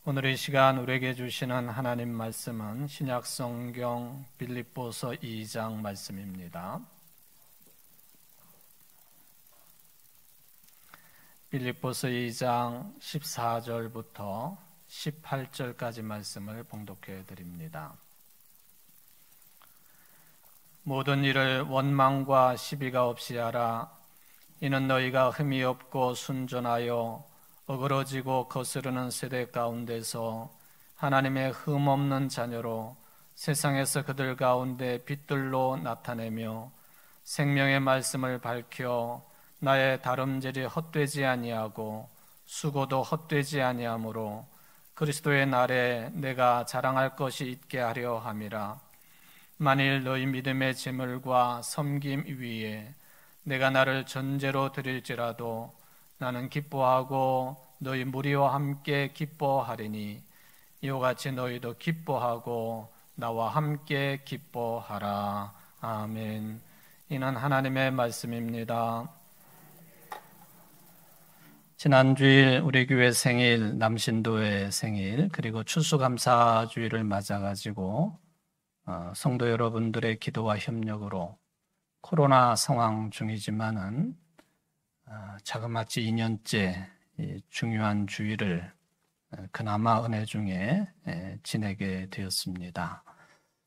오늘 이 시간 우리에게 주시는 하나님 말씀은 신약 성경 빌립보서 2장 말씀입니다. 빌립보서 2장 14절부터 18절까지 말씀을 봉독해 드립니다. 모든 일을 원망과 시비가 없이 하라. 이는 너희가 흠이 없고 순전하여 어그러지고 거스르는 세대 가운데서 하나님의 흠없는 자녀로 세상에서 그들 가운데 빛들로 나타내며 생명의 말씀을 밝혀 나의 다름질이 헛되지 아니하고 수고도 헛되지 아니하므로 그리스도의 날에 내가 자랑할 것이 있게 하려 함이라. 만일 너희 믿음의 재물과 섬김 위에 내가 나를 전제로 드릴지라도 나는 기뻐하고 너희 무리와 함께 기뻐하리니 이와 같이 너희도 기뻐하고 나와 함께 기뻐하라. 아멘. 이는 하나님의 말씀입니다. 지난 주일 우리 교회 생일, 남신도의 생일, 그리고 추수감사주일을 맞아가지고 성도 여러분들의 기도와 협력으로 코로나 상황 중이지만은 자그마치 2년째 중요한 주일을 그나마 은혜 중에 지내게 되었습니다.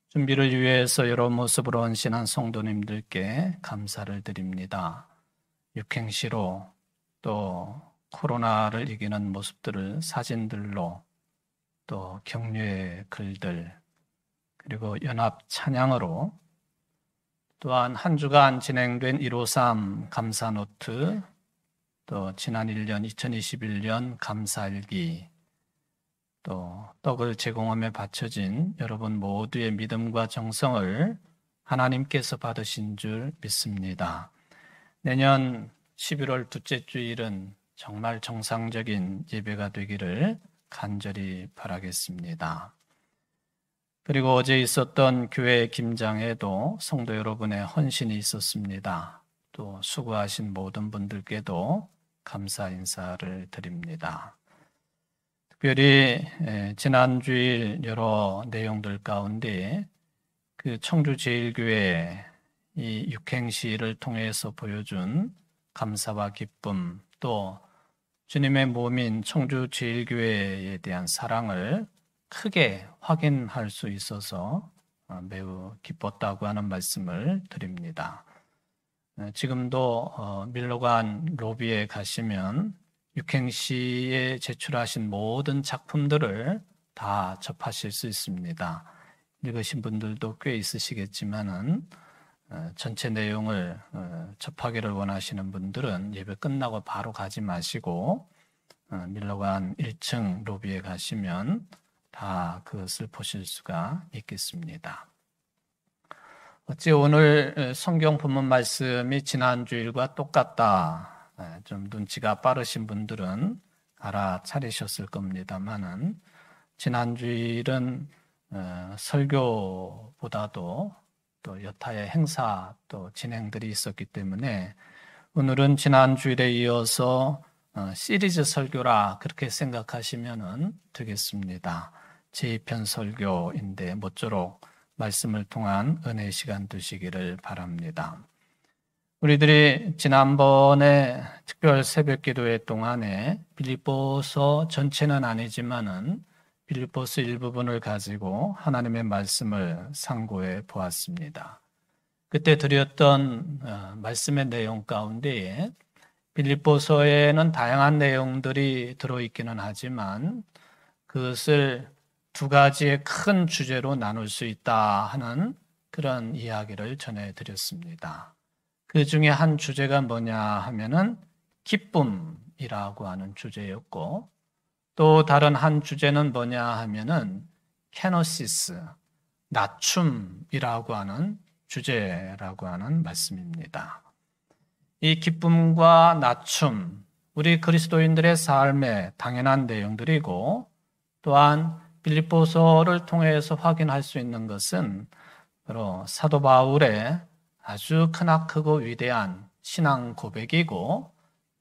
준비를 위해서 여러 모습으로 헌신한 성도님들께 감사를 드립니다. 육행시로 또 코로나를 이기는 모습들을 사진들로 또 격려의 글들 그리고 연합 찬양으로 또한 한 주간 진행된 153 감사노트 또 지난 1년 2021년 감사일기 또 떡을 제공하며 바쳐진 여러분 모두의 믿음과 정성을 하나님께서 받으신 줄 믿습니다. 내년 11월 둘째 주일은 정말 정상적인 예배가 되기를 간절히 바라겠습니다. 그리고 어제 있었던 교회 김장에도 성도 여러분의 헌신이 있었습니다. 또 수고하신 모든 분들께도 감사 인사를 드립니다. 특별히 지난 주일 여러 내용들 가운데 그 청주제일교회 이 육행시를 통해서 보여준 감사와 기쁨 또 주님의 몸인 청주제일교회에 대한 사랑을 크게 확인할 수 있어서 매우 기뻤다고 하는 말씀을 드립니다. 지금도 밀로관 로비에 가시면 육행시에 제출하신 모든 작품들을 다 접하실 수 있습니다. 읽으신 분들도 꽤 있으시겠지만은 전체 내용을 접하기를 원하시는 분들은 예배 끝나고 바로 가지 마시고 밀로관 1층 로비에 가시면 다 그것을 보실 수가 있겠습니다. 어찌 오늘 성경 본문 말씀이 지난 주일과 똑같다. 좀 눈치가 빠르신 분들은 알아차리셨을 겁니다만은 지난 주일은 설교보다도 또 여타의 행사 또 진행들이 있었기 때문에 오늘은 지난 주일에 이어서 시리즈 설교라 그렇게 생각하시면 되겠습니다. 제2편 설교인데 모쪼록 말씀을 통한 은혜의 시간 되시기를 바랍니다. 우리들이 지난번에 특별 새벽 기도회 동안에 빌립보서 전체는 아니지만은 빌립보서 일부분을 가지고 하나님의 말씀을 상고해 보았습니다. 그때 드렸던 말씀의 내용 가운데에 빌립보서에는 다양한 내용들이 들어있기는 하지만 그것을 두 가지의 큰 주제로 나눌 수 있다 하는 그런 이야기를 전해드렸습니다. 그 중에 한 주제가 뭐냐 하면은 기쁨이라고 하는 주제였고 또 다른 한 주제는 뭐냐 하면은 케노시스, 낮춤이라고 하는 주제라고 하는 말씀입니다. 이 기쁨과 낮춤, 우리 그리스도인들의 삶의 당연한 내용들이고 또한 빌립보서를 통해서 확인할 수 있는 것은 바로 사도 바울의 아주 크나크고 위대한 신앙 고백이고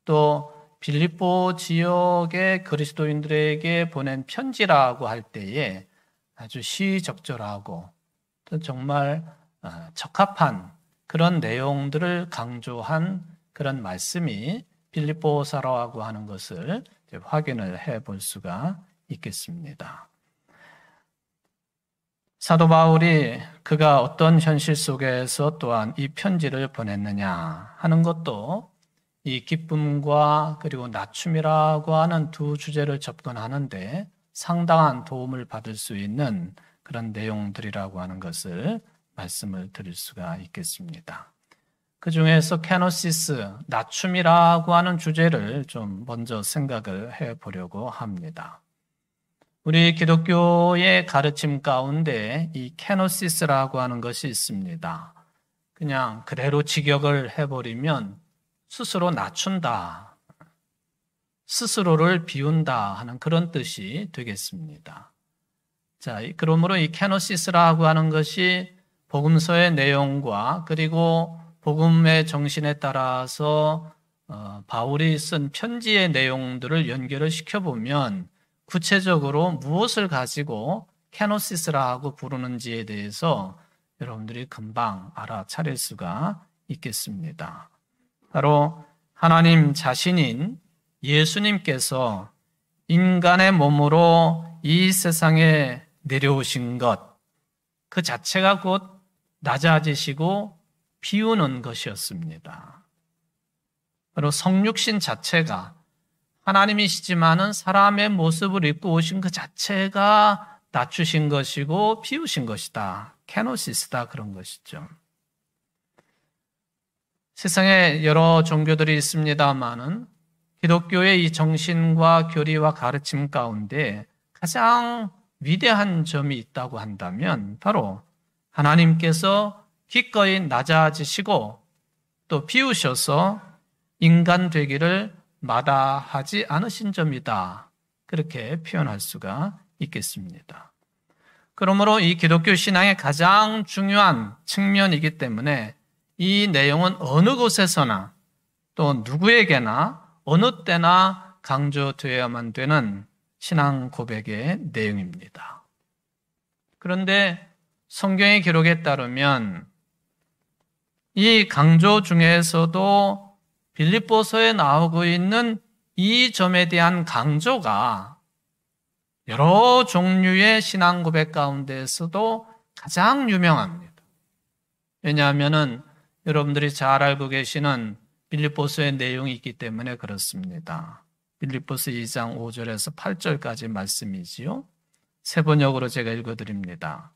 또 빌립보 지역의 그리스도인들에게 보낸 편지라고 할 때에 아주 시적절하고 또 정말 적합한 그런 내용들을 강조한 그런 말씀이 빌립보서라고 하는 것을 확인을 해볼 수가 있겠습니다. 사도 바울이 그가 어떤 현실 속에서 또한 이 편지를 보냈느냐 하는 것도 이 기쁨과 그리고 낮춤이라고 하는 두 주제를 접근하는데 상당한 도움을 받을 수 있는 그런 내용들이라고 하는 것을 말씀을 드릴 수가 있겠습니다. 그 중에서 케노시스, 낮춤이라고 하는 주제를 좀 먼저 생각을 해보려고 합니다. 우리 기독교의 가르침 가운데 이 케노시스라고 하는 것이 있습니다. 그냥 그대로 직역을 해버리면 스스로 낮춘다, 스스로를 비운다 하는 그런 뜻이 되겠습니다. 자, 그러므로 이 케노시스라고 하는 것이 복음서의 내용과 그리고 복음의 정신에 따라서 바울이 쓴 편지의 내용들을 연결을 시켜보면 구체적으로 무엇을 가지고 케노시스라고 부르는지에 대해서 여러분들이 금방 알아차릴 수가 있겠습니다. 바로 하나님 자신인 예수님께서 인간의 몸으로 이 세상에 내려오신 것, 그 자체가 곧 낮아지시고 비우는 것이었습니다. 바로 성육신 자체가 하나님이시지만은 사람의 모습을 입고 오신 그 자체가 낮추신 것이고 비우신 것이다. 케노시스다 그런 것이죠. 세상에 여러 종교들이 있습니다만은 기독교의 이 정신과 교리와 가르침 가운데 가장 위대한 점이 있다고 한다면 바로 하나님께서 기꺼이 낮아지시고 또 비우셔서 인간 되기를 마다하지 않으신 점이다. 그렇게 표현할 수가 있겠습니다. 그러므로 이 기독교 신앙의 가장 중요한 측면이기 때문에 이 내용은 어느 곳에서나 또 누구에게나 어느 때나 강조되어야만 되는 신앙 고백의 내용입니다. 그런데 성경의 기록에 따르면 이 강조 중에서도 빌립보서에 나오고 있는 이 점에 대한 강조가 여러 종류의 신앙 고백 가운데에서도 가장 유명합니다. 왜냐하면은 여러분들이 잘 알고 계시는 빌립보서의 내용이 있기 때문에 그렇습니다. 빌립보서 2장 5절에서 8절까지 말씀이지요. 세 번역으로 제가 읽어드립니다.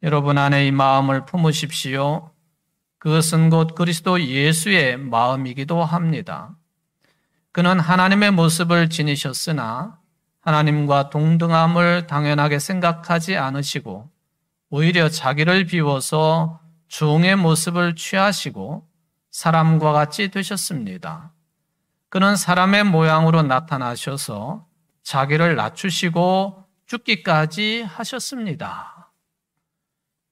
여러분 안에 이 마음을 품으십시오. 그것은 곧 그리스도 예수의 마음이기도 합니다. 그는 하나님의 모습을 지니셨으나 하나님과 동등함을 당연하게 생각하지 않으시고 오히려 자기를 비워서 종의 모습을 취하시고 사람과 같이 되셨습니다. 그는 사람의 모양으로 나타나셔서 자기를 낮추시고 죽기까지 하셨습니다.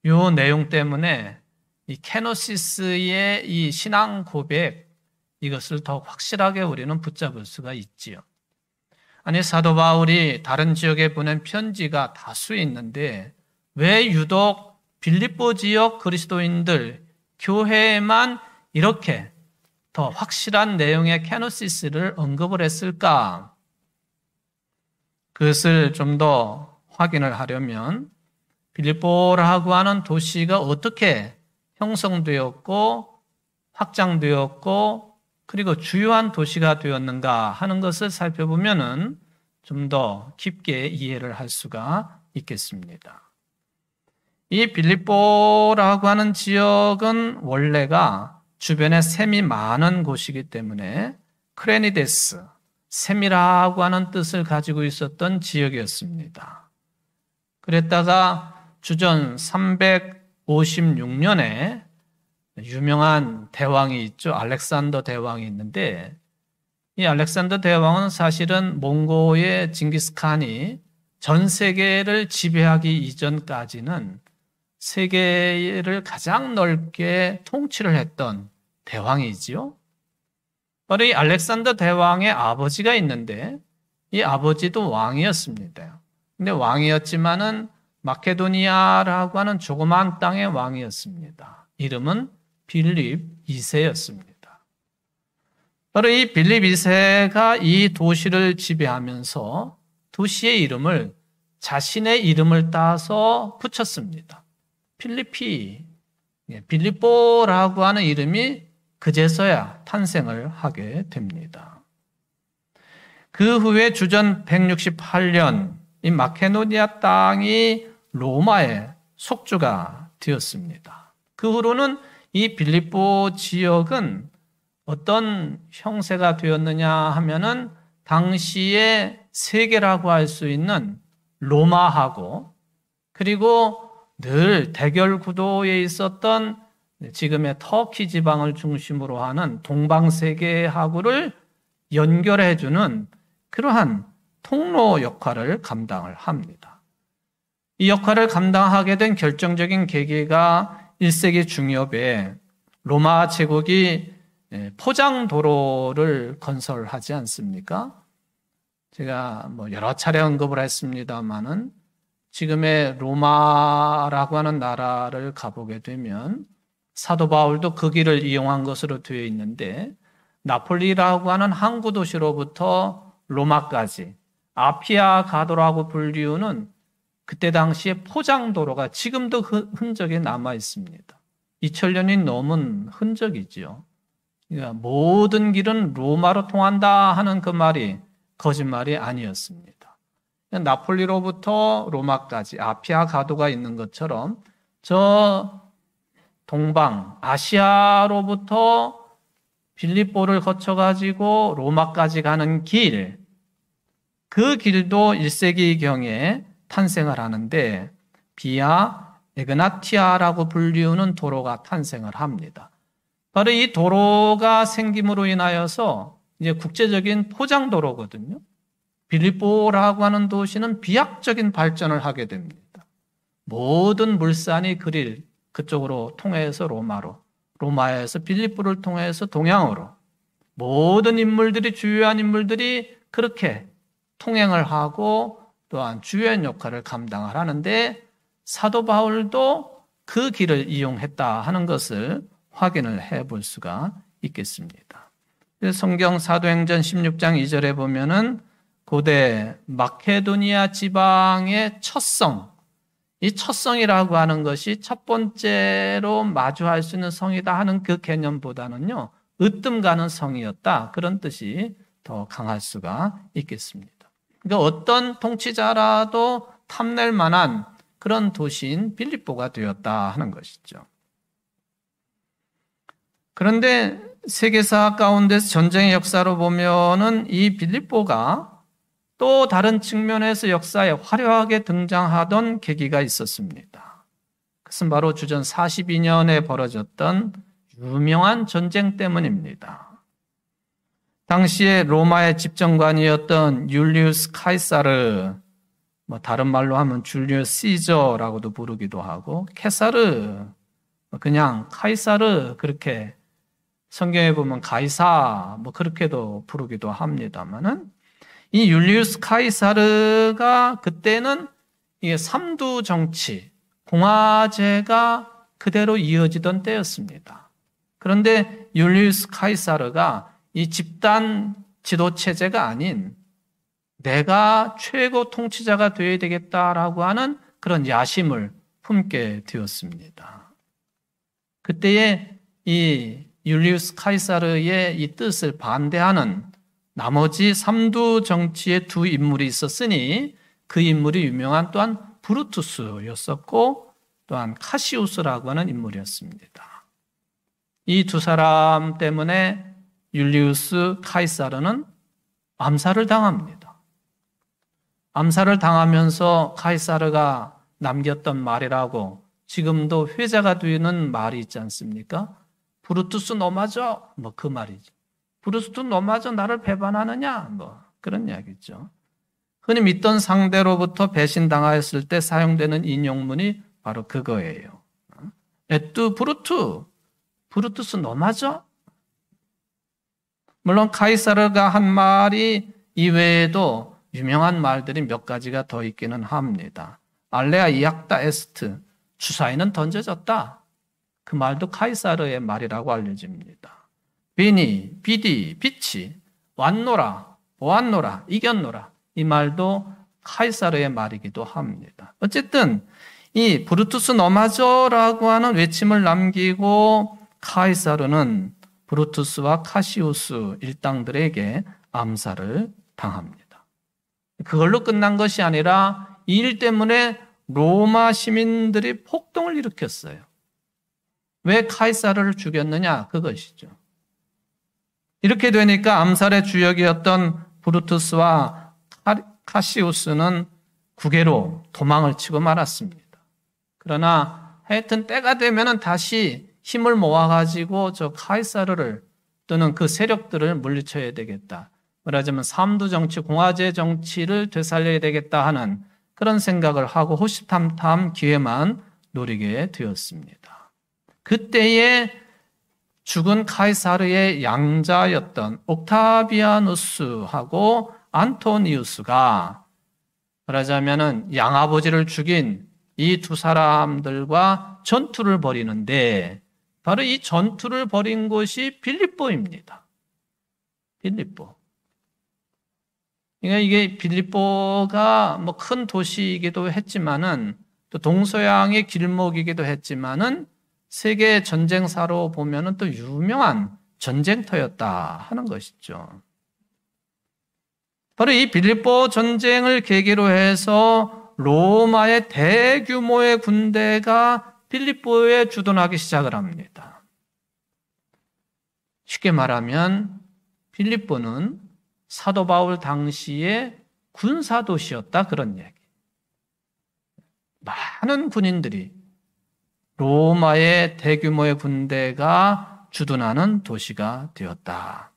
이 내용 때문에 이 케노시스의 이 신앙 고백, 이것을 더 확실하게 우리는 붙잡을 수가 있지요. 아니, 사도 바울이 다른 지역에 보낸 편지가 다수 있는데 왜 유독 빌립보 지역 그리스도인들 교회에만 이렇게 더 확실한 내용의 케노시스를 언급을 했을까? 그것을 좀 더 확인을 하려면 빌립보라고 하는 도시가 어떻게 형성되었고 확장되었고 그리고 주요한 도시가 되었는가 하는 것을 살펴보면은 좀 더 깊게 이해를 할 수가 있겠습니다. 이 빌립보라고 하는 지역은 원래가 주변에 샘이 많은 곳이기 때문에 크레니데스, 샘이라고 하는 뜻을 가지고 있었던 지역이었습니다. 그랬다가 주전 356년에 유명한 대왕이 있죠. 알렉산더 대왕이 있는데 이 알렉산더 대왕은 사실은 몽고의 징기스칸이 전 세계를 지배하기 이전까지는 세계를 가장 넓게 통치를 했던 대왕이지요. 바로 이 알렉산더 대왕의 아버지가 있는데 이 아버지도 왕이었습니다. 근데 왕이었지만은 마케도니아라고 하는 조그마한 땅의 왕이었습니다. 이름은 빌립 2세였습니다. 바로 이 빌립 2세가 이 도시를 지배하면서 도시의 이름을 자신의 이름을 따서 붙였습니다. 필리피, 빌립보라고 하는 이름이 그제서야 탄생을 하게 됩니다. 그 후에 주전 168년 이 마케도니아 땅이 로마의 속주가 되었습니다. 그 후로는 이 빌립보 지역은 어떤 형세가 되었느냐 하면은 당시의 세계라고 할 수 있는 로마하고 그리고 늘 대결 구도에 있었던 지금의 터키 지방을 중심으로 하는 동방세계하고를 연결해주는 그러한 통로 역할을 감당을 합니다. 이 역할을 감당하게 된 결정적인 계기가 1세기 중엽에 로마 제국이 포장도로를 건설하지 않습니까? 제가 여러 차례 언급을 했습니다만은 지금의 로마라고 하는 나라를 가보게 되면 사도 바울도 그 길을 이용한 것으로 되어 있는데 나폴리라고 하는 항구 도시로부터 로마까지 아피아 가도라고 불리우는 그때 당시에 포장도로가 지금도 흔적이 남아 있습니다. 2000년이 넘은 흔적이지요. 그러니까 모든 길은 로마로 통한다 하는 그 말이 거짓말이 아니었습니다. 나폴리로부터 로마까지 아피아 가도가 있는 것처럼 저 동방 아시아로부터 빌립보를 거쳐가지고 로마까지 가는 길, 그 길도 1세기경에 탄생을 하는데 비아 에그나티아라고 불리우는 도로가 탄생을 합니다. 바로 이 도로가 생김으로 인하여서 이제 국제적인 포장도로거든요. 빌립보라고 하는 도시는 비약적인 발전을 하게 됩니다. 모든 물산이 그쪽으로 통해서 로마로, 로마에서 빌립보를 통해서 동양으로 모든 인물들이 주요한 인물들이 그렇게 통행을 하고 또한 주요한 역할을 감당을 하는데 사도 바울도 그 길을 이용했다 하는 것을 확인을 해볼 수가 있겠습니다. 성경 사도행전 16장 2절에 보면은 고대 마케도니아 지방의 첫 이 첫성이라고 하는 것이 첫 번째로 마주할 수 있는 성이다 하는 그 개념보다는요, 으뜸 가는 성이었다. 그런 뜻이 더 강할 수가 있겠습니다. 그러니까 어떤 통치자라도 탐낼 만한 그런 도시인 빌립보가 되었다 하는 것이죠. 그런데 세계사 가운데서 전쟁의 역사로 보면은 이 빌립보가 또 다른 측면에서 역사에 화려하게 등장하던 계기가 있었습니다. 그것은 바로 주전 42년에 벌어졌던 유명한 전쟁 때문입니다. 당시에 로마의 집정관이었던 율리우스 카이사르, 다른 말로 하면 줄리우스 시저라고도 부르기도 하고 케사르, 그냥 카이사르 그렇게 성경에 보면 가이사 그렇게도 부르기도 합니다만은 이 율리우스 카이사르가 그때는 이게 삼두 정치, 공화제가 그대로 이어지던 때였습니다. 그런데 율리우스 카이사르가 이 집단 지도 체제가 아닌 내가 최고 통치자가 되어야 되겠다라고 하는 그런 야심을 품게 되었습니다. 그때에 이 율리우스 카이사르의 이 뜻을 반대하는 나머지 삼두 정치의 두 인물이 있었으니 그 인물이 유명한 또한 브루투스였었고 또한 카시우스라고 하는 인물이었습니다. 이 두 사람 때문에 율리우스 카이사르는 암살을 당합니다. 암살을 당하면서 카이사르가 남겼던 말이라고 지금도 회자가 되는 말이 있지 않습니까? 브루투스 너 맞아? 그 말이죠. 브루투스 너 맞아? 나를 배반하느냐? 그런 이야기죠. 흔히 믿던 상대로부터 배신당하였을 때 사용되는 인용문이 바로 그거예요. 에뚜 브루투스 너 맞아? 물론 카이사르가 한 말이 이외에도 유명한 말들이 몇 가지가 더 있기는 합니다. 알레아 이악다 에스트, 주사위는 던져졌다. 그 말도 카이사르의 말이라고 알려집니다. 비니, 비디, 빛이 왔노라, 보았노라, 이겼노라. 이 말도 카이사르의 말이기도 합니다. 어쨌든 이 브루투스 너마저라고 하는 외침을 남기고 카이사르는 브루투스와 카시우스 일당들에게 암살을 당합니다. 그걸로 끝난 것이 아니라 이 일 때문에 로마 시민들이 폭동을 일으켰어요. 왜 카이사르를 죽였느냐? 그것이죠. 이렇게 되니까 암살의 주역이었던 브루투스와 카시우스는 국외로 도망을 치고 말았습니다. 그러나 하여튼 때가 되면 다시 힘을 모아가지고 저 카이사르를 또는 그 세력들을 물리쳐야 되겠다. 말하자면 삼두 정치, 공화제 정치를 되살려야 되겠다 하는 그런 생각을 하고 호시탐탐 기회만 노리게 되었습니다. 그때에 죽은 카이사르의 양자였던 옥타비아누스하고 안토니우스가 말하자면 양아버지를 죽인 이 두 사람들과 전투를 벌이는데 바로 이 전투를 벌인 곳이 빌립보입니다. 빌립보. 그러니까 이게 빌립보가 뭐 큰 도시이기도 했지만은 또 동서양의 길목이기도 했지만은 세계 전쟁사로 보면은 또 유명한 전쟁터였다 하는 것이죠. 바로 이 빌립보 전쟁을 계기로 해서 로마의 대규모의 군대가 빌립보에 주둔하기 시작을 합니다. 쉽게 말하면 빌립보는 사도 바울 당시의 군사도시였다 그런 얘기. 많은 군인들이 로마의 대규모의 군대가 주둔하는 도시가 되었다.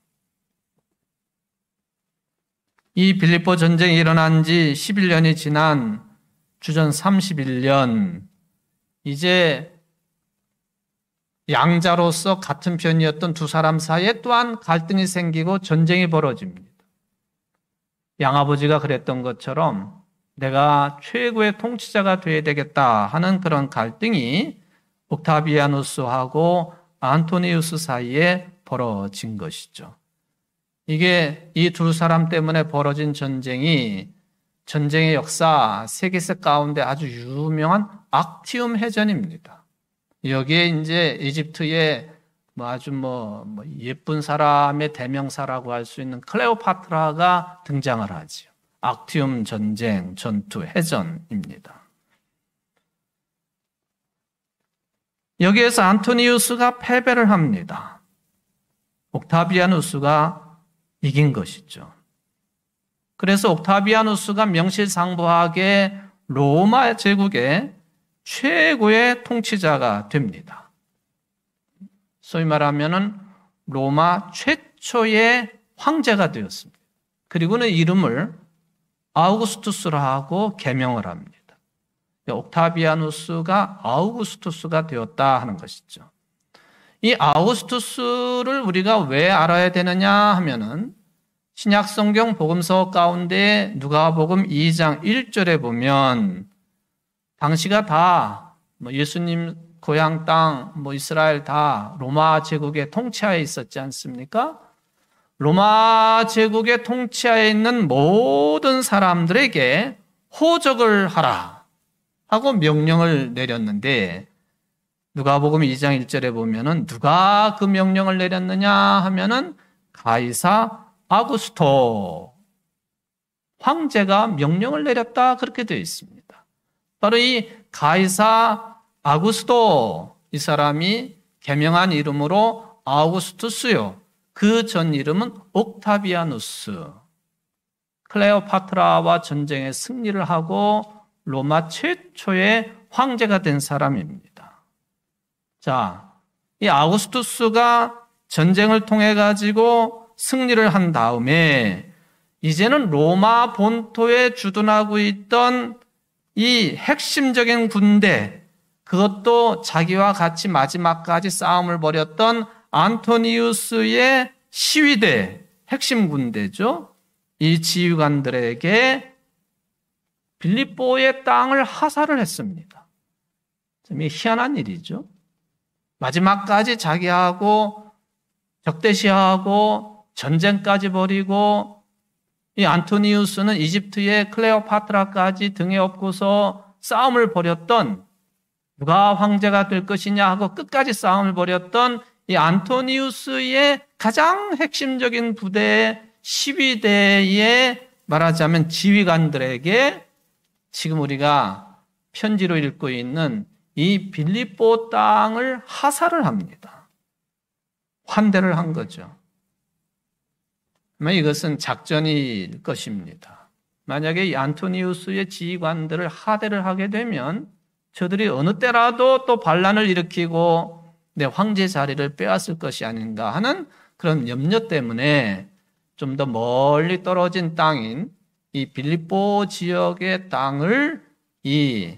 이 빌립보 전쟁이 일어난 지 11년이 지난 주전 31년, 이제 양자로서 같은 편이었던 두 사람 사이에 또한 갈등이 생기고 전쟁이 벌어집니다. 양아버지가 그랬던 것처럼 내가 최고의 통치자가 되어야 되겠다 하는 그런 갈등이 옥타비아누스하고 안토니우스 사이에 벌어진 것이죠. 이게 이 두 사람 때문에 벌어진 전쟁이 전쟁의 역사 세계사 가운데 아주 유명한 악티움 해전입니다. 여기에 이제 이집트의 아주 예쁜 사람의 대명사라고 할 수 있는 클레오파트라가 등장을 하지요. 악티움 전쟁, 전투, 해전입니다. 여기에서 안토니우스가 패배를 합니다. 옥타비아누스가 이긴 것이죠. 그래서 옥타비아누스가 명실상부하게 로마 제국의 최고의 통치자가 됩니다. 소위 말하면 로마 최초의 황제가 되었습니다. 그리고는 이름을 아우구스투스라 하고 개명을 합니다. 옥타비아누스가 아우구스투스가 되었다 하는 것이죠. 이 아우구스투스를 우리가 왜 알아야 되느냐 하면은 신약성경 복음서 가운데 누가복음 2장 1절에 보면 당시가 다 예수님 고향 땅, 이스라엘 다 로마 제국의 통치하에 있었지 않습니까? 로마 제국의 통치하에 있는 모든 사람들에게 호적을 하라 하고 명령을 내렸는데 누가복음 2장 1절에 보면은 누가 그 명령을 내렸느냐 하면은 가이사 아구스토 황제가 명령을 내렸다 그렇게 되어 있습니다. 바로 이 가이사 아구스토 이 사람이 개명한 이름으로 아우구스투스요. 그 전 이름은 옥타비아누스. 클레오파트라와 전쟁에 승리를 하고 로마 최초의 황제가 된 사람입니다. 자, 이 아우구스투스가 전쟁을 통해 가지고 승리를 한 다음에 이제는 로마 본토에 주둔하고 있던 이 핵심적인 군대, 그것도 자기와 같이 마지막까지 싸움을 벌였던 안토니우스의 시위대, 핵심 군대죠. 이 지휘관들에게 빌립보의 땅을 하사를 했습니다. 참 희한한 일이죠. 마지막까지 자기하고 적대시하고 전쟁까지 벌이고, 이 안토니우스는 이집트의 클레오파트라까지 등에 업고서 싸움을 벌였던, 누가 황제가 될 것이냐 하고 끝까지 싸움을 벌였던 이 안토니우스의 가장 핵심적인 부대, 시위대의 말하자면 지휘관들에게 지금 우리가 편지로 읽고 있는 이 빌립보 땅을 하사를 합니다. 환대를 한 거죠. 이것은 작전일 것입니다. 만약에 이 안토니우스의 지휘관들을 하대를 하게 되면 저들이 어느 때라도 또 반란을 일으키고 내 황제 자리를 빼앗을 것이 아닌가 하는 그런 염려 때문에 좀 더 멀리 떨어진 땅인 이 빌립보 지역의 땅을 이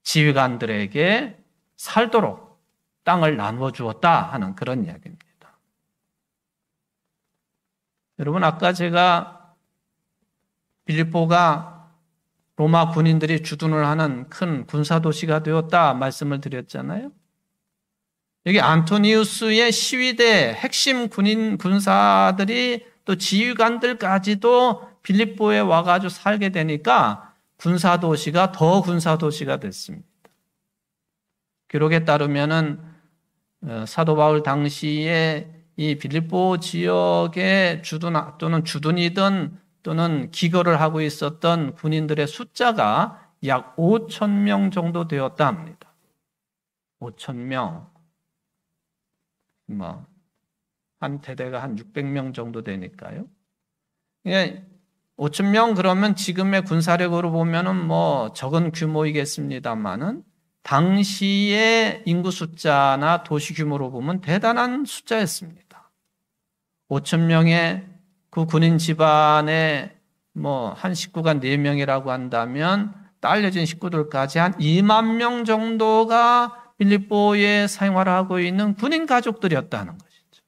지휘관들에게 살도록 땅을 나누어 주었다 하는 그런 이야기입니다. 여러분, 아까 제가 빌립보가 로마 군인들이 주둔을 하는 큰 군사도시가 되었다 말씀을 드렸잖아요. 여기 안토니우스의 시위대 핵심 군인 군사들이 또 지휘관들까지도 빌립보에 와가지고 살게 되니까 군사도시가 더 군사도시가 됐습니다. 기록에 따르면은 사도 바울 당시에 이 빌립보 지역에 주둔 또는 주둔이든 또는 기거를 하고 있었던 군인들의 숫자가 약 5,000명 정도 되었다 합니다. 5,000명. 한 대대가 한 600명 정도 되니까요. 5,000명 그러면 지금의 군사력으로 보면은 적은 규모이겠습니다만은 당시의 인구 숫자나 도시 규모로 보면 대단한 숫자였습니다. 5,000명의 그 군인 집안에 한 식구가 4명이라고 한다면 딸려진 식구들까지 한 2만 명 정도가 빌립보에 생활하고 있는 군인 가족들이었다는 것이죠.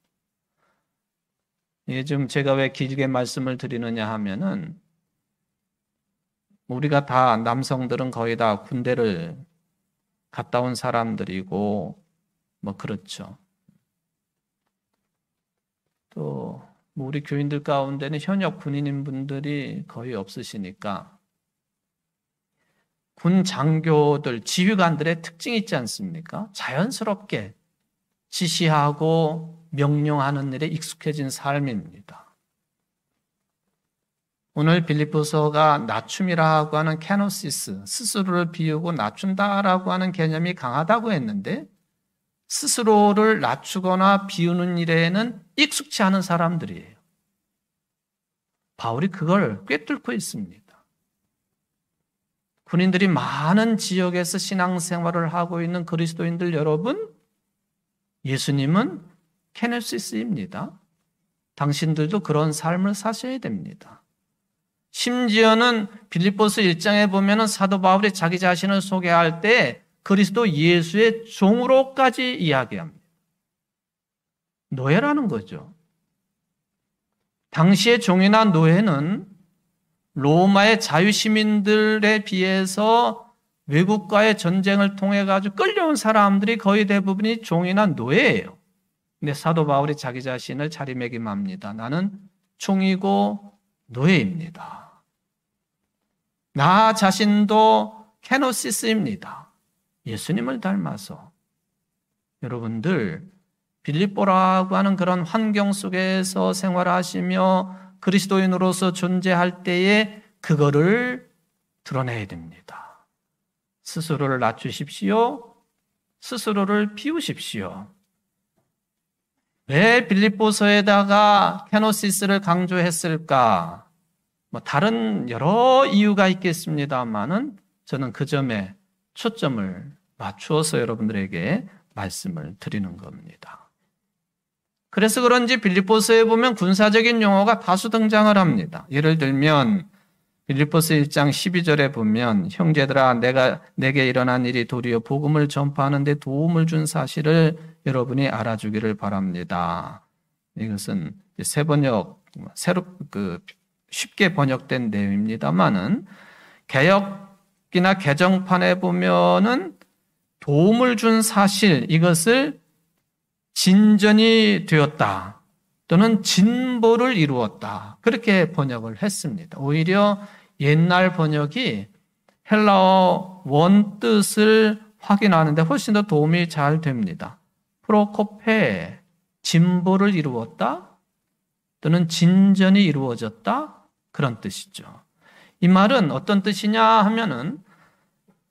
이게 좀 제가 왜 길게 말씀을 드리느냐 하면은 우리가 다 남성들은 거의 다 군대를 갔다 온 사람들이고 그렇죠. 또 우리 교인들 가운데는 현역 군인인 분들이 거의 없으시니까 군 장교들, 지휘관들의 특징이 있지 않습니까? 자연스럽게 지시하고 명령하는 일에 익숙해진 삶입니다. 오늘 빌립보서가 낮춤이라고 하는 케노시스, 스스로를 비우고 낮춘다라고 하는 개념이 강하다고 했는데 스스로를 낮추거나 비우는 일에는 익숙치 않은 사람들이에요. 바울이 그걸 꿰뚫고 있습니다. 군인들이 많은 지역에서 신앙생활을 하고 있는 그리스도인들 여러분, 예수님은 케노시스입니다. 당신들도 그런 삶을 사셔야 됩니다. 심지어는 빌립보서 1장에 보면은 사도 바울이 자기 자신을 소개할 때 그리스도 예수의 종으로까지 이야기합니다. 노예라는 거죠. 당시의 종이나 노예는 로마의 자유시민들에 비해서 외국과의 전쟁을 통해 가지고 끌려온 사람들이 거의 대부분이 종이나 노예예요. 근데 사도 바울이 자기 자신을 자리매김합니다. 나는 종이고 노예입니다. 나 자신도 케노시스입니다. 예수님을 닮아서. 여러분들 빌립보라고 하는 그런 환경 속에서 생활하시며 그리스도인으로서 존재할 때에 그거를 드러내야 됩니다. 스스로를 낮추십시오. 스스로를 비우십시오. 왜 빌립보서에다가 케노시스를 강조했을까? 다른 여러 이유가 있겠습니다만은 저는 그 점에 초점을 맞추어서 여러분들에게 말씀을 드리는 겁니다. 그래서 그런지 빌립보서에 보면 군사적인 용어가 다수 등장을 합니다. 예를 들면 빌립보서 1장 12절에 보면 형제들아 내게 일어난 일이 도리어 복음을 전파하는 데 도움을 준 사실을 여러분이 알아주기를 바랍니다. 이것은 새 번역, 쉽게 번역된 내용입니다만은 개역이나 개정판에 보면은 도움을 준 사실, 이것을 진전이 되었다 또는 진보를 이루었다, 그렇게 번역을 했습니다. 오히려 옛날 번역이 헬라어 원뜻을 확인하는데 훨씬 더 도움이 잘 됩니다. 프로코페, 진보를 이루었다 또는 진전이 이루어졌다, 그런 뜻이죠. 이 말은 어떤 뜻이냐 하면은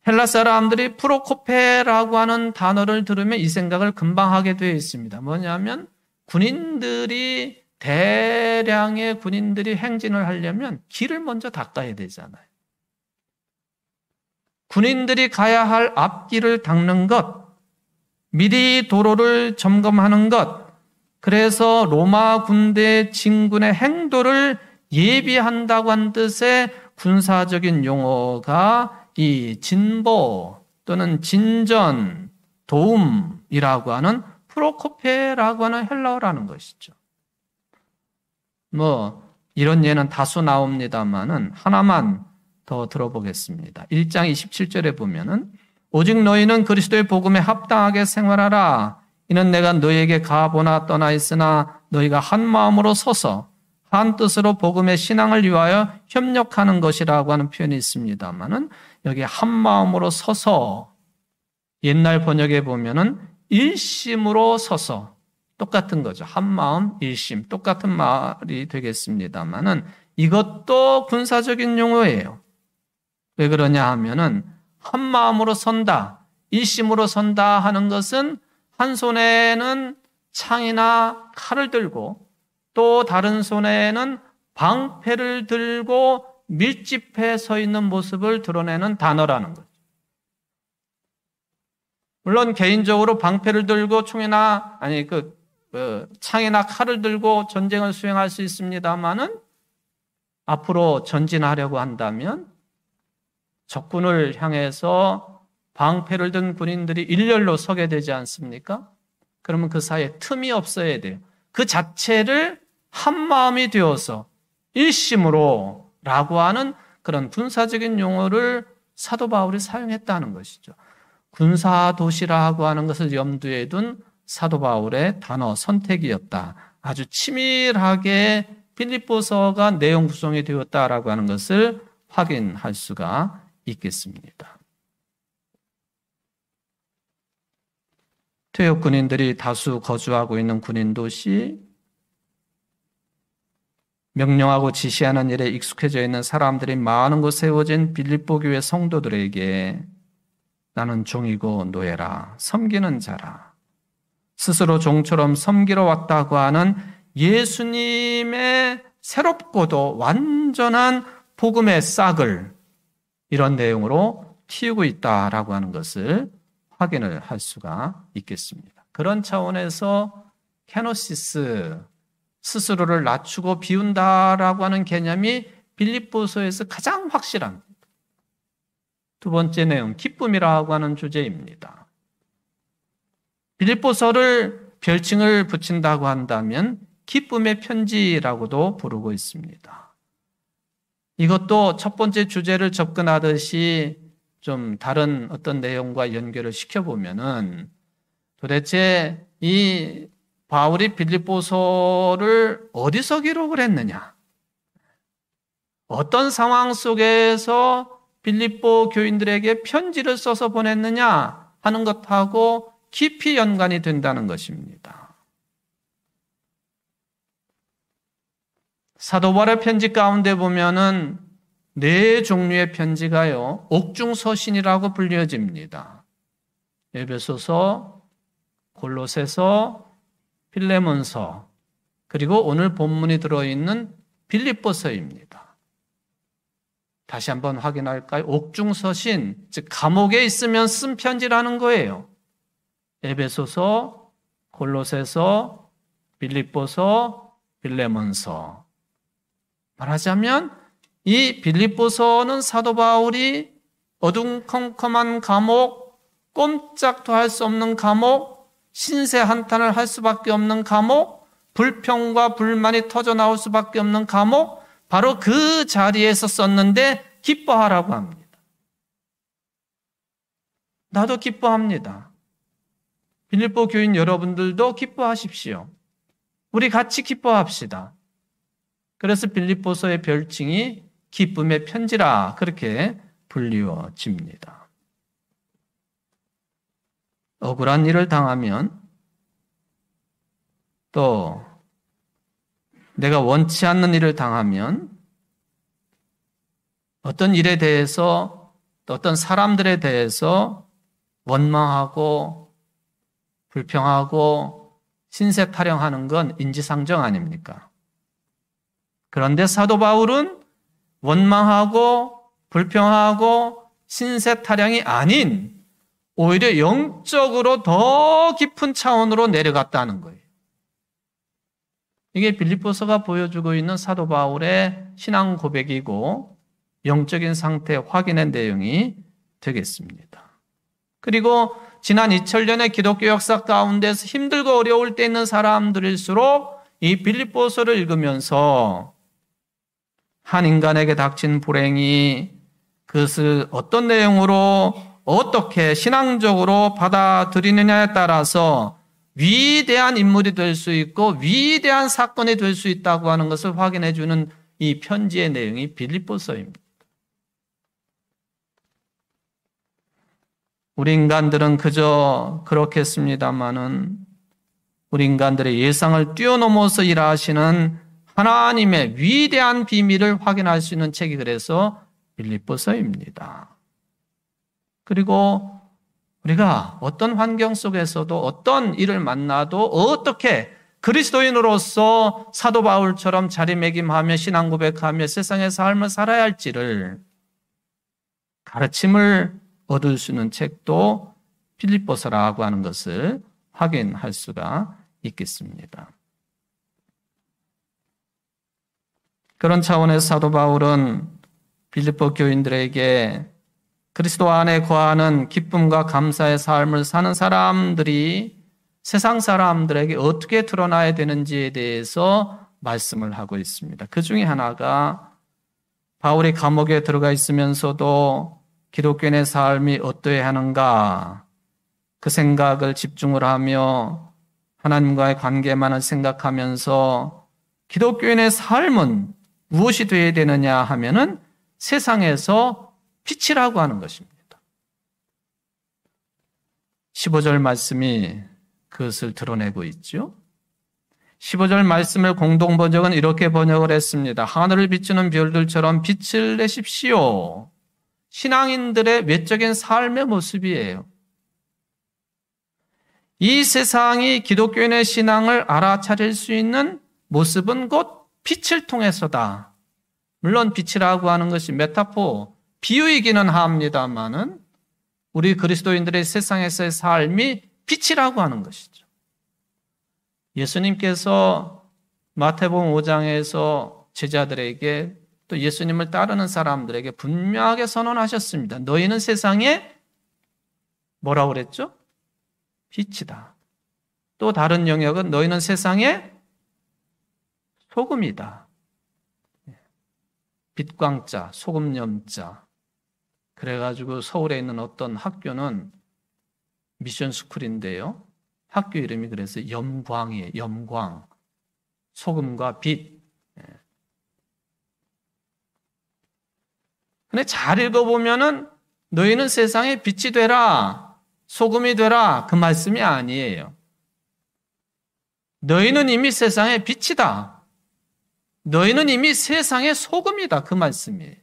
헬라 사람들이 프로코페라고 하는 단어를 들으면 이 생각을 금방 하게 되어 있습니다. 뭐냐면 대량의 군인들이 행진을 하려면 길을 먼저 닦아야 되잖아요. 군인들이 가야 할 앞길을 닦는 것, 미리 도로를 점검하는 것, 그래서 로마 군대 진군의 행도를 예비한다고 한 뜻의 군사적인 용어가 이 진보 또는 진전, 도움이라고 하는 프로코페라고 하는 헬라어라는 것이죠. 이런 예는 다수 나옵니다만은 하나만 더 들어보겠습니다. 1장 27절에 보면은 오직 너희는 그리스도의 복음에 합당하게 생활하라. 이는 내가 너희에게 가보나 떠나 있으나 너희가 한 마음으로 서서 한 뜻으로 복음의 신앙을 위하여 협력하는 것이라고 하는 표현이 있습니다만은 여기 한 마음으로 서서, 옛날 번역에 보면은 일심으로 서서, 똑같은 거죠. 한 마음, 일심, 똑같은 말이 되겠습니다만은 이것도 군사적인 용어예요. 왜 그러냐 하면은 한 마음으로 선다, 일심으로 선다 하는 것은 한 손에는 창이나 칼을 들고 또 다른 손에는 방패를 들고 밀집해 서 있는 모습을 드러내는 단어라는 거죠. 물론 개인적으로 방패를 들고 창이나 칼을 들고 전쟁을 수행할 수 있습니다만은 앞으로 전진하려고 한다면 적군을 향해서 방패를 든 군인들이 일렬로 서게 되지 않습니까? 그러면 그 사이에 틈이 없어야 돼요. 그 자체를 한 마음이 되어서 일심으로 라고 하는 그런 군사적인 용어를 사도 바울이 사용했다는 것이죠. 군사도시라고 하는 것을 염두에 둔 사도 바울의 단어 선택이었다. 아주 치밀하게 빌립보서가 내용 구성이 되었다라고 하는 것을 확인할 수가 있겠습니다. 퇴역 군인들이 다수 거주하고 있는 군인 도시, 명령하고 지시하는 일에 익숙해져 있는 사람들이 많은 곳에 세워진 빌립보 교회 성도들에게 나는 종이고 노예라, 섬기는 자라, 스스로 종처럼 섬기러 왔다고 하는 예수님의 새롭고도 완전한 복음의 싹을 이런 내용으로 틔우고 있다라고 하는 것을 확인을 할 수가 있겠습니다. 그런 차원에서 케노시스, 스스로를 낮추고 비운다라고 하는 개념이 빌립보서에서 가장 확실합니다. 두 번째 내용, 기쁨이라고 하는 주제입니다. 빌립보서를 별칭을 붙인다고 한다면 기쁨의 편지라고도 부르고 있습니다. 이것도 첫 번째 주제를 접근하듯이 좀 다른 어떤 내용과 연결을 시켜보면은 도대체 이 바울이 빌립보서를 어디서 기록을 했느냐? 어떤 상황 속에서 빌립보 교인들에게 편지를 써서 보냈느냐 하는 것하고 깊이 연관이 된다는 것입니다. 사도 바울의 편지 가운데 보면은 4종류의 편지가요, 옥중서신이라고 불려집니다. 에베소서, 골로새서, 필레몬서, 그리고 오늘 본문이 들어있는 빌립보서입니다. 다시 한번 확인할까요? 옥중서신, 즉 감옥에 있으면 쓴 편지라는 거예요. 에베소서, 골로새서, 빌립보서, 필레몬서. 말하자면 이 빌립보서는 사도 바울이 어둠컴컴한 감옥, 꼼짝도 할 수 없는 감옥, 신세 한탄을 할 수밖에 없는 감옥, 불평과 불만이 터져 나올 수밖에 없는 감옥, 바로 그 자리에서 썼는데 기뻐하라고 합니다. 나도 기뻐합니다. 빌립보 교인 여러분들도 기뻐하십시오. 우리 같이 기뻐합시다. 그래서 빌립보서의 별칭이 기쁨의 편지라 그렇게 불리워집니다. 억울한 일을 당하면 또 내가 원치 않는 일을 당하면 어떤 일에 대해서 또 어떤 사람들에 대해서 원망하고 불평하고 신세 타령하는 건 인지상정 아닙니까? 그런데 사도 바울은 원망하고 불평하고 신세 타령이 아닌 오히려 영적으로 더 깊은 차원으로 내려갔다는 거예요. 이게 빌립보서가 보여주고 있는 사도 바울의 신앙 고백이고 영적인 상태 확인의 내용이 되겠습니다. 그리고 지난 2000년의 기독교 역사 가운데서 힘들고 어려울 때 있는 사람들일수록 이 빌립보서를 읽으면서 한 인간에게 닥친 불행이 그것을 어떤 내용으로 어떻게 신앙적으로 받아들이느냐에 따라서 위대한 인물이 될 수 있고 위대한 사건이 될 수 있다고 하는 것을 확인해 주는 이 편지의 내용이 빌립보서입니다. 우리 인간들은 그저 그렇겠습니다마는 우리 인간들의 예상을 뛰어넘어서 일하시는 하나님의 위대한 비밀을 확인할 수 있는 책이 그래서 빌립보서입니다. 그리고 우리가 어떤 환경 속에서도 어떤 일을 만나도 어떻게 그리스도인으로서 사도 바울처럼 자리매김하며 신앙 고백하며 세상의 삶을 살아야 할지를 가르침을 얻을 수 있는 책도 빌립보서라고 하는 것을 확인할 수가 있겠습니다. 그런 차원에서 사도 바울은 빌립보 교인들에게 그리스도 안에 거하는 기쁨과 감사의 삶을 사는 사람들이 세상 사람들에게 어떻게 드러나야 되는지에 대해서 말씀을 하고 있습니다. 그 중에 하나가 바울이 감옥에 들어가 있으면서도 기독교인의 삶이 어떠해야 하는가 그 생각을 집중을 하며 하나님과의 관계만을 생각하면서 기독교인의 삶은 무엇이 되어야 되느냐 하면은 세상에서 빛이라고 하는 것입니다. 15절 말씀이 그것을 드러내고 있죠. 15절 말씀을 공동번역은 이렇게 번역을 했습니다. 하늘을 비추는 별들처럼 빛을 내십시오. 신앙인들의 외적인 삶의 모습이에요. 이 세상이 기독교인의 신앙을 알아차릴 수 있는 모습은 곧 빛을 통해서다. 물론 빛이라고 하는 것이 메타포, 비유이기는 합니다만은 우리 그리스도인들의 세상에서의 삶이 빛이라고 하는 것이죠. 예수님께서 마태복음 5장에서 제자들에게 또 예수님을 따르는 사람들에게 분명하게 선언하셨습니다. 너희는 세상에 뭐라고 그랬죠? 빛이다. 또 다른 영역은 너희는 세상에 소금이다. 빛광자, 소금염자. 그래가지고 서울에 있는 어떤 학교는 미션 스쿨인데요. 학교 이름이 그래서 염광이에요. 염광. 소금과 빛. 근데 잘 읽어보면은 너희는 세상에 빛이 되라, 소금이 되라 그 말씀이 아니에요. 너희는 이미 세상의 빛이다. 너희는 이미 세상의 소금이다 그 말씀이에요.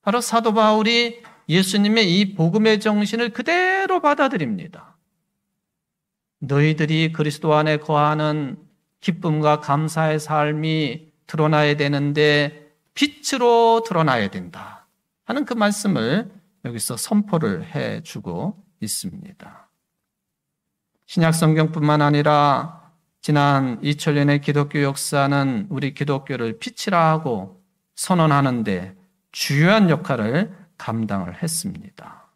바로 사도 바울이 예수님의 이 복음의 정신을 그대로 받아들입니다. 너희들이 그리스도 안에 거하는 기쁨과 감사의 삶이 드러나야 되는데 빛으로 드러나야 된다 하는 그 말씀을 여기서 선포를 해주고 있습니다. 신약 성경뿐만 아니라 지난 2000년의 기독교 역사는 우리 기독교를 빛이라 하고 선언하는데 주요한 역할을 감당을 했습니다.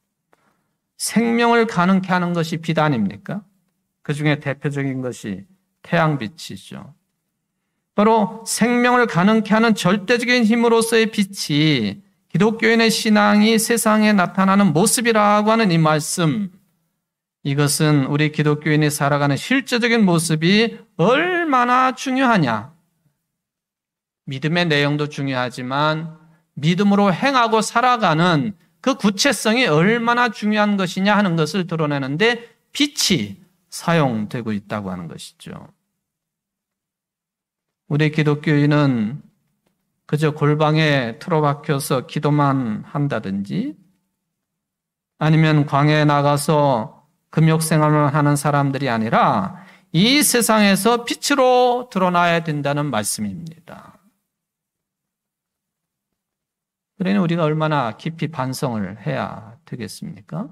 생명을 가능케 하는 것이 빛 아닙니까? 그 중에 대표적인 것이 태양빛이죠. 바로 생명을 가능케 하는 절대적인 힘으로서의 빛이 기독교인의 신앙이 세상에 나타나는 모습이라고 하는 이 말씀, 이것은 우리 기독교인이 살아가는 실제적인 모습이 얼마나 중요하냐. 믿음의 내용도 중요하지만 믿음으로 행하고 살아가는 그 구체성이 얼마나 중요한 것이냐 하는 것을 드러내는데 빛이 사용되고 있다고 하는 것이죠. 우리 기독교인은 그저 골방에 틀어박혀서 기도만 한다든지 아니면 광야에 나가서 금욕생활을 하는 사람들이 아니라 이 세상에서 빛으로 드러나야 된다는 말씀입니다. 그러니 우리가 얼마나 깊이 반성을 해야 되겠습니까?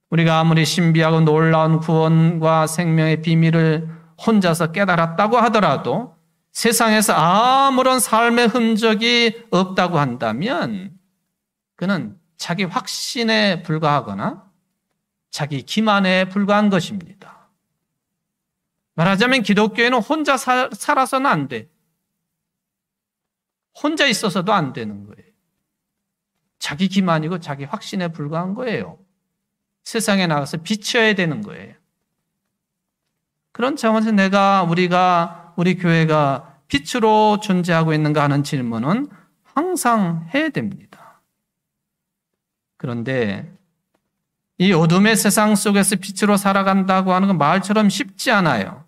우리가 아무리 신비하고 놀라운 구원과 생명의 비밀을 혼자서 깨달았다고 하더라도 세상에서 아무런 삶의 흔적이 없다고 한다면 그는 자기 확신에 불과하거나 자기 기만에 불과한 것입니다. 말하자면 기독교에는 혼자 살아서는 안 돼. 혼자 있어서도 안 되는 거예요. 자기 기만이고 자기 확신에 불과한 거예요. 세상에 나가서 비춰야 되는 거예요. 그런 차원에서 우리 교회가 빛으로 존재하고 있는가 하는 질문은 항상 해야 됩니다. 그런데 이 어둠의 세상 속에서 빛으로 살아간다고 하는 건 말처럼 쉽지 않아요.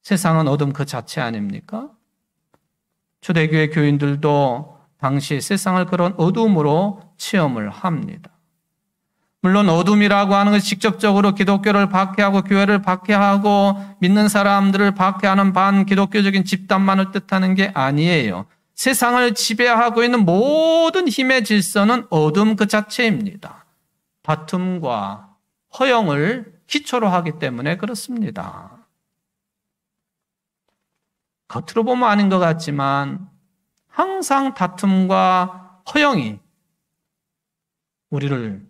세상은 어둠 그 자체 아닙니까? 초대교회 교인들도 당시 세상을 그런 어둠으로 체험을 합니다. 물론 어둠이라고 하는 것이 직접적으로 기독교를 박해하고 교회를 박해하고 믿는 사람들을 박해하는 반기독교적인 집단만을 뜻하는 게 아니에요. 세상을 지배하고 있는 모든 힘의 질서는 어둠 그 자체입니다. 다툼과 허영을 기초로 하기 때문에 그렇습니다. 겉으로 보면 아닌 것 같지만 항상 다툼과 허영이 우리를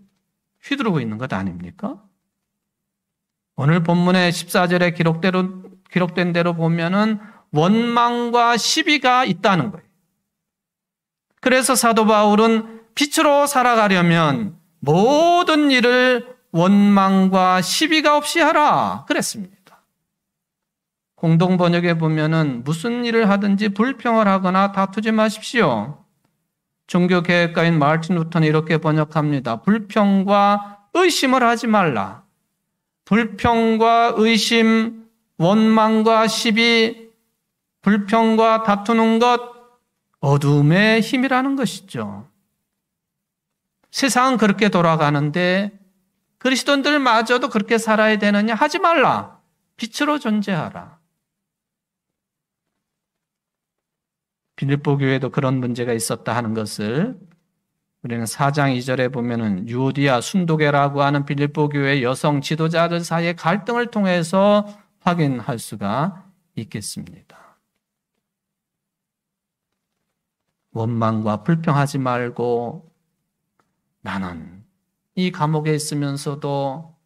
휘두르고 있는 것 아닙니까? 오늘 본문의 14절에 기록된 대로 보면은 원망과 시비가 있다는 거예요. 그래서 사도 바울은 빛으로 살아가려면 모든 일을 원망과 시비가 없이 하라 그랬습니다. 공동 번역에 보면은 무슨 일을 하든지 불평을 하거나 다투지 마십시오. 종교개혁가인 마르틴 루터는 이렇게 번역합니다. 불평과 의심을 하지 말라. 불평과 의심, 원망과 시비, 불평과 다투는 것, 어둠의 힘이라는 것이죠. 세상은 그렇게 돌아가는데 그리스도인들마저도 그렇게 살아야 되느냐? 하지 말라. 빛으로 존재하라. 빌립보 교회도 그런 문제가 있었다 하는 것을 우리는 4장 2절에 보면은 유오디아 순도계라고 하는 빌립보 교회 여성 지도자들 사이의 갈등을 통해서 확인할 수가 있겠습니다. 원망과 불평하지 말고 나는 이 감옥에 있으면서도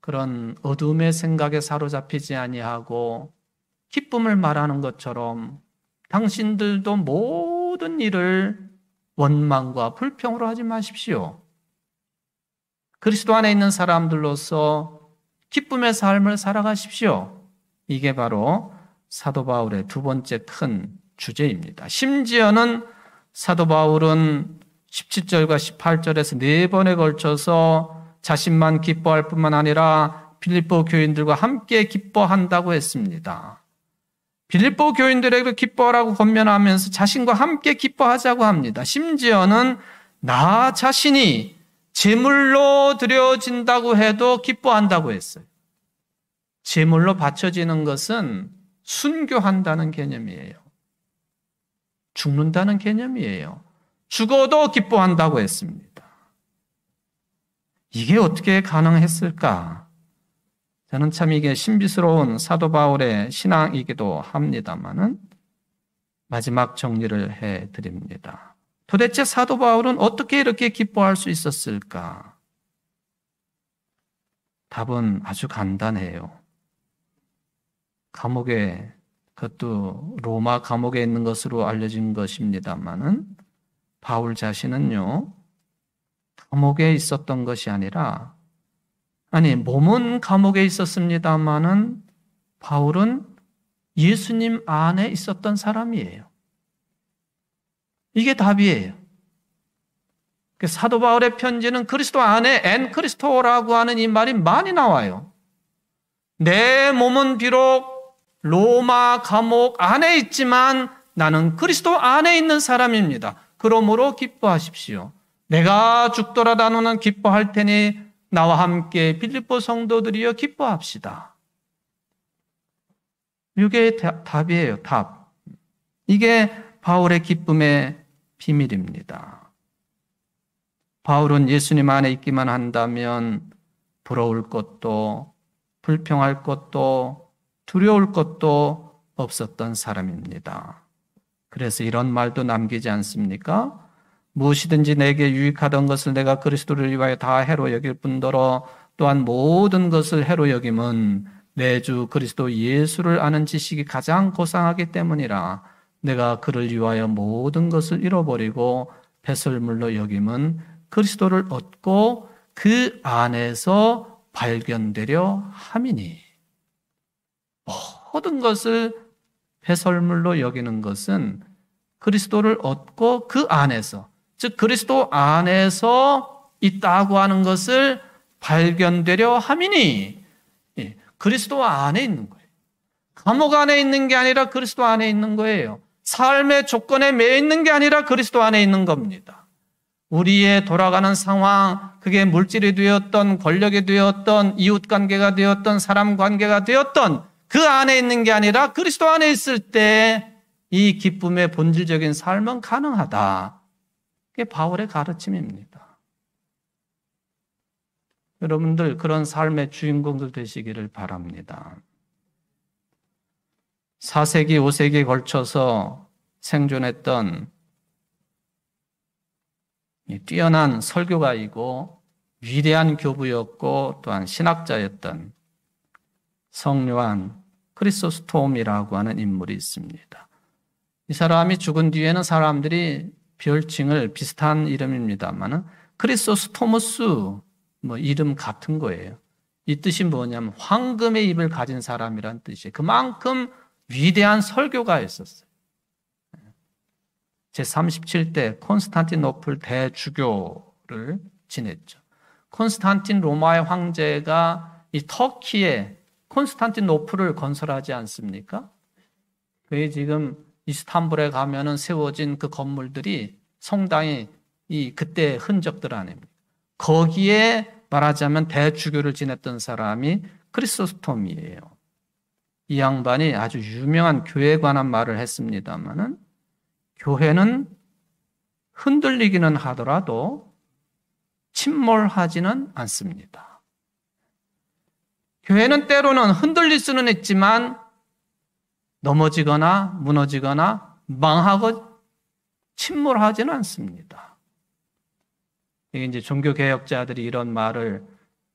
그런 어둠의 생각에 사로잡히지 아니하고 기쁨을 말하는 것처럼 당신들도 모든 일을 원망과 불평으로 하지 마십시오. 그리스도 안에 있는 사람들로서 기쁨의 삶을 살아가십시오. 이게 바로 사도 바울의 두 번째 큰 주제입니다. 심지어는 사도 바울은 17절과 18절에서 4번에 걸쳐서 자신만 기뻐할 뿐만 아니라 빌립보 교인들과 함께 기뻐한다고 했습니다. 빌립보 교인들에게 기뻐하라고 권면하면서 자신과 함께 기뻐하자고 합니다. 심지어는 나 자신이 제물로 드려진다고 해도 기뻐한다고 했어요. 제물로 바쳐지는 것은 순교한다는 개념이에요. 죽는다는 개념이에요. 죽어도 기뻐한다고 했습니다. 이게 어떻게 가능했을까? 저는 참 이게 신비스러운 사도 바울의 신앙이기도 합니다만은 마지막 정리를 해드립니다. 도대체 사도 바울은 어떻게 이렇게 기뻐할 수 있었을까? 답은 아주 간단해요. 감옥에, 그것도 로마 감옥에 있는 것으로 알려진 것입니다만은 바울 자신은요, 감옥에 있었던 것이 아니라, 몸은 감옥에 있었습니다만은 바울은 예수님 안에 있었던 사람이에요. 이게 답이에요. 사도 바울의 편지는 그리스도 안에 엔 크리스토라고 하는 이 말이 많이 나와요. 내 몸은 비록 로마 감옥 안에 있지만 나는 그리스도 안에 있는 사람입니다. 그러므로 기뻐하십시오. 내가 죽더라도 너는 기뻐할 테니 나와 함께 빌립보 성도들이여 기뻐합시다. 이게 답이에요. 답. 이게 바울의 기쁨의 비밀입니다. 바울은 예수님 안에 있기만 한다면 부러울 것도 불평할 것도 두려울 것도 없었던 사람입니다. 그래서 이런 말도 남기지 않습니까? 무엇이든지 내게 유익하던 것을 내가 그리스도를 위하여 다 해로 여길 뿐더러 또한 모든 것을 해로 여김은 내 주 그리스도 예수를 아는 지식이 가장 고상하기 때문이라. 내가 그를 위하여 모든 것을 잃어버리고 배설물로 여김은 그리스도를 얻고 그 안에서 발견되려 함이니. 모든 것을 배설물로 여기는 것은 그리스도를 얻고 그 안에서, 즉 그리스도 안에서 있다고 하는 것을 발견되려 함이니. 그리스도 안에 있는 거예요. 감옥 안에 있는 게 아니라 그리스도 안에 있는 거예요. 삶의 조건에 매여 있는 게 아니라 그리스도 안에 있는 겁니다. 우리의 돌아가는 상황, 그게 물질이 되었던, 권력이 되었던, 이웃관계가 되었던, 사람관계가 되었던 그 안에 있는 게 아니라 그리스도 안에 있을 때 이 기쁨의 본질적인 삶은 가능하다. 그게 바울의 가르침입니다. 여러분들 그런 삶의 주인공들 되시기를 바랍니다. 4세기, 5세기에 걸쳐서 생존했던 뛰어난 설교가이고 위대한 교부였고 또한 신학자였던 성요한 크리소스톰이라고 하는 인물이 있습니다. 이 사람이 죽은 뒤에는 사람들이 별칭을 비슷한 이름입니다만 크리소스토무스 이름 같은 거예요. 이 뜻이 뭐냐면 황금의 입을 가진 사람이란 뜻이에요. 그만큼 위대한 설교가였었어요. 제37대 콘스탄티노플 대주교를 지냈죠. 콘스탄틴 로마의 황제가 이 터키에 콘스탄티노플을 건설하지 않습니까? 그게 지금 이스탄불에 가면은 세워진 그 건물들이 성당이 그때 흔적들 아닙니까? 거기에 말하자면 대주교를 지냈던 사람이 크리소스톰이에요. 이 양반이 아주 유명한 교회에 관한 말을 했습니다만은 교회는 흔들리기는 하더라도 침몰하지는 않습니다. 교회는 때로는 흔들릴 수는 있지만 넘어지거나 무너지거나 망하고 침몰하지는 않습니다. 이게 이제 종교개혁자들이 이런 말을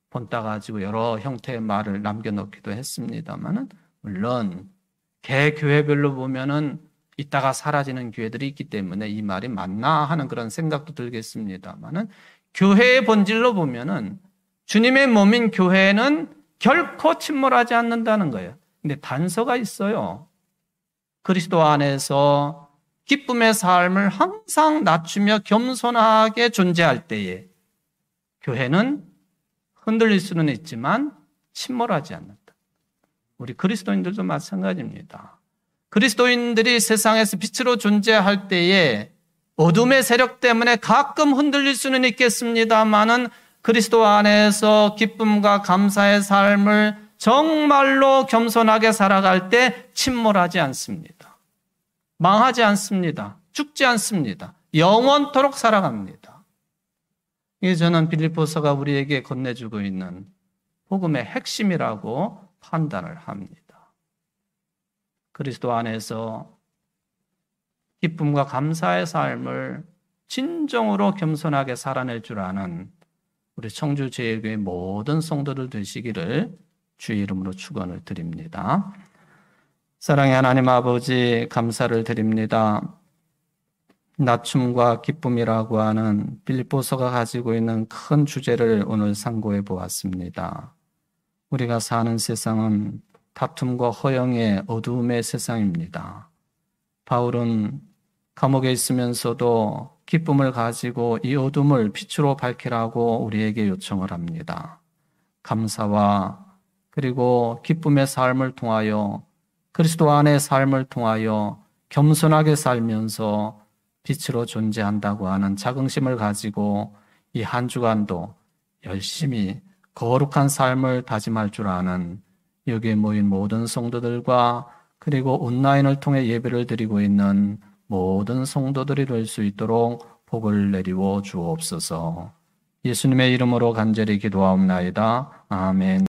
본따 가지고 여러 형태의 말을 남겨놓기도 했습니다만은 물론 개 교회별로 보면은 있다가 사라지는 교회들이 있기 때문에 이 말이 맞나 하는 그런 생각도 들겠습니다만은 교회의 본질로 보면은 주님의 몸인 교회는 결코 침몰하지 않는다는 거예요. 근데 단서가 있어요. 그리스도 안에서 기쁨의 삶을 항상 낮추며 겸손하게 존재할 때에 교회는 흔들릴 수는 있지만 침몰하지 않는다. 우리 그리스도인들도 마찬가지입니다. 그리스도인들이 세상에서 빛으로 존재할 때에 어둠의 세력 때문에 가끔 흔들릴 수는 있겠습니다만은 그리스도 안에서 기쁨과 감사의 삶을 정말로 겸손하게 살아갈 때 침몰하지 않습니다. 망하지 않습니다. 죽지 않습니다. 영원토록 살아갑니다. 이게 저는 빌립보서가 우리에게 건네주고 있는 복음의 핵심이라고 판단을 합니다. 그리스도 안에서 기쁨과 감사의 삶을 진정으로 겸손하게 살아낼 줄 아는 우리 청주제일교회 모든 성도들 되시기를 주의 이름으로 축원을 드립니다. 사랑의 하나님 아버지, 감사를 드립니다. 낮춤과 기쁨이라고 하는 빌립보서가 가지고 있는 큰 주제를 오늘 상고해 보았습니다. 우리가 사는 세상은 다툼과 허영의 어두움의 세상입니다. 바울은 감옥에 있으면서도 기쁨을 가지고 이 어둠을 빛으로 밝히라고 우리에게 요청을 합니다. 감사와 그리고 기쁨의 삶을 통하여 그리스도 안의 삶을 통하여 겸손하게 살면서 빛으로 존재한다고 하는 자긍심을 가지고 이 한 주간도 열심히 거룩한 삶을 다짐할 줄 아는 여기에 모인 모든 성도들과 그리고 온라인을 통해 예배를 드리고 있는 모든 성도들이 될 수 있도록 복을 내리워 주옵소서. 예수님의 이름으로 간절히 기도하옵나이다. 아멘.